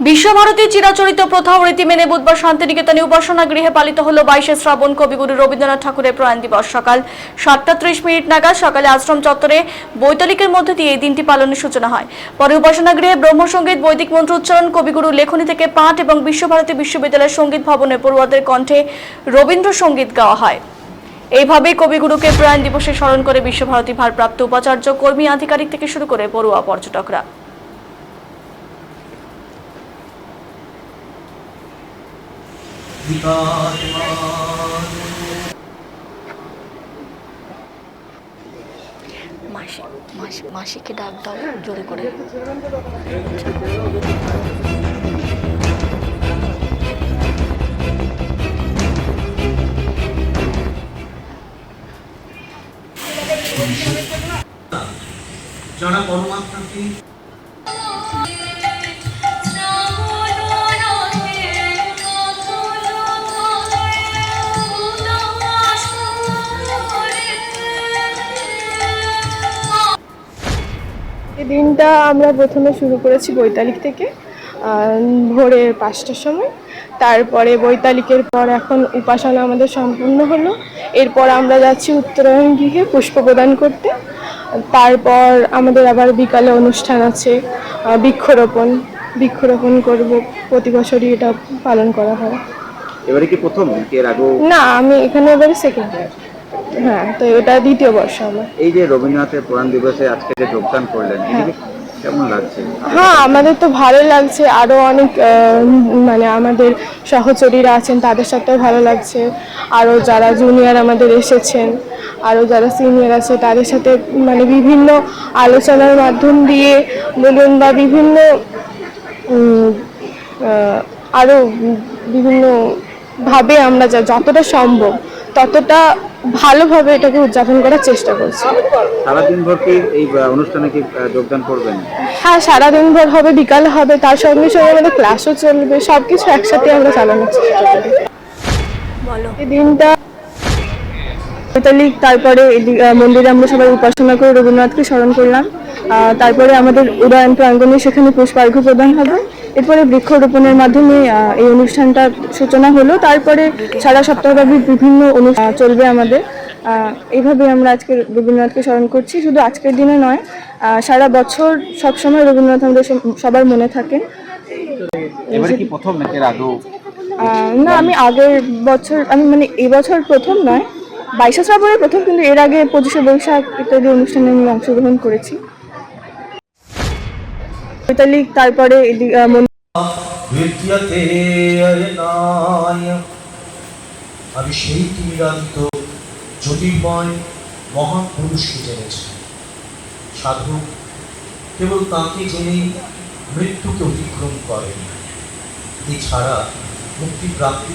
বিশ্বভারতী চিরাচরিত প্রথা ও রীতি মেনে বুধবার শান্তিনিকেতনে উপাসনা গৃহে পালিত হলো 22শে শ্রাবণ কবিগুরু রবীন্দ্রনাথ ঠাকুরের প্রয়াণ দিবস। সকাল 7:30 নাগাদ সকালে আশ্রম চত্বরে বৈতালিকের মধ্য দিয়ে এই দিনটি পালনের সূচনা হয়। পরে উপাসনা গৃহে ব্রহ্মসঙ্গীত, বৈদিক মন্ত্র উচ্চারণ, কবিগুরু লেখনী থেকে পাঠ এবং বিশ্বভারতী বিশ্ববিদ্যালয়ের সঙ্গীত ভবনে পড়ুয়াদের কণ্ঠে রবীন্দ্রসঙ্গীত গাওয়া হয়। এইভাবে কবিগুরুকে প্রয়াণ দিবসে স্মরণ করে বিশ্বভারতী ভারপ্রাপ্ত উপাচার্য, কর্মী, আধিকারিক থেকে শুরু করে পড়ুয়া, পর্যটকরা। মাসিকে ডাক দাও জোরে করে। যারা পরমাত্মা কি এই দিনটা আমরা প্রথমে শুরু করেছি বৈতালিক থেকে ভোরে 5টার সময়। তারপরে বৈতালিকের পর এখন উপাসনা আমাদের সম্পূর্ণ হলো। এরপর আমরা যাচ্ছি উত্তরায়ণ গৃহে পুষ্প প্রদান করতে। তারপর আমাদের আবার বিকালে অনুষ্ঠান আছে, বৃক্ষরোপণ করব। প্রতি বছরই এটা পালন করা হয়। এবারে কি প্রথম এর আগে? না, আমি এখানে এবারে সেকেন্ড ইয়ার। হ্যাঁ, তো এটা দ্বিতীয় বর্ষ আমার। এই যে রবীন্দ্রনাথের প্রয়াণ দিবসে আজকে যে যোগদান করলেন, কেমন লাগছে? হ্যাঁ, আমাদের তো ভালো লাগছে। আরও অনেক মানে আমাদের সহচরীরা আছেন, তাদের সাথেও ভালো লাগছে। আরও যারা জুনিয়র আমাদের এসেছেন, আরও যারা সিনিয়র আছে তাদের সাথে মানে বিভিন্ন আলোচনার মাধ্যম দিয়ে বলুন বা বিভিন্ন আরও বিভিন্নভাবে আমরা যতটা সম্ভব ততটা ভালোভাবে এটাকে উদযাপন করার চেষ্টা করছি। সারাদিন ভর কি এই অনুষ্ঠানে কি যোগদান করবেন? হ্যাঁ, সারাদিন ভর হবে, বিকাল হবে, তার সঙ্গে সঙ্গে আমাদের ক্লাসও চলবে। সবকিছু একসাথে আমরা চালানোর চেষ্টা করি। এই দিনটা বৈতালিক, তারপরে মন্দিরে আমরা সবাই উপাসনা করে রবীন্দ্রনাথকে স্মরণ করলাম। তারপরে আমাদের উদয়ন প্রাঙ্গণে সেখানে পুষ্পার্ঘ্য প্রদান হবে। এরপরে বৃক্ষরোপণের মাধ্যমে এই অনুষ্ঠানটার সূচনা হলো। তারপরে সারা সপ্তাহব্যাপী বিভিন্ন অনুষ্ঠান চলবে আমাদের। এইভাবে আমরা আজকে রবীন্দ্রনাথকে স্মরণ করছি। শুধু আজকের দিনে নয়, সারা বছর সবসময় রবীন্দ্রনাথ আমাদের সবার মনে থাকেন। এবারে কি প্রথম নাকি এর আগেও? না, আমি আগের বছর, মানে এবছর প্রথম নয়, 22শে শ্রাবণের প্রথম, কিন্তু এর আগে 25শে বৈশাখ ইত্যাদি অনুষ্ঠানে আমি অংশগ্রহণ করেছি। বৈতালিক, তারপরে আমি সেই তিমিরান্ত জ্যোতির্ময় মহান পুরুষকে জেনেছি। সাধক কেবল তাঁকে জেনে মৃত্যুকে অতিক্রম করেন। এছাড়া মুক্তি প্রাপ্তি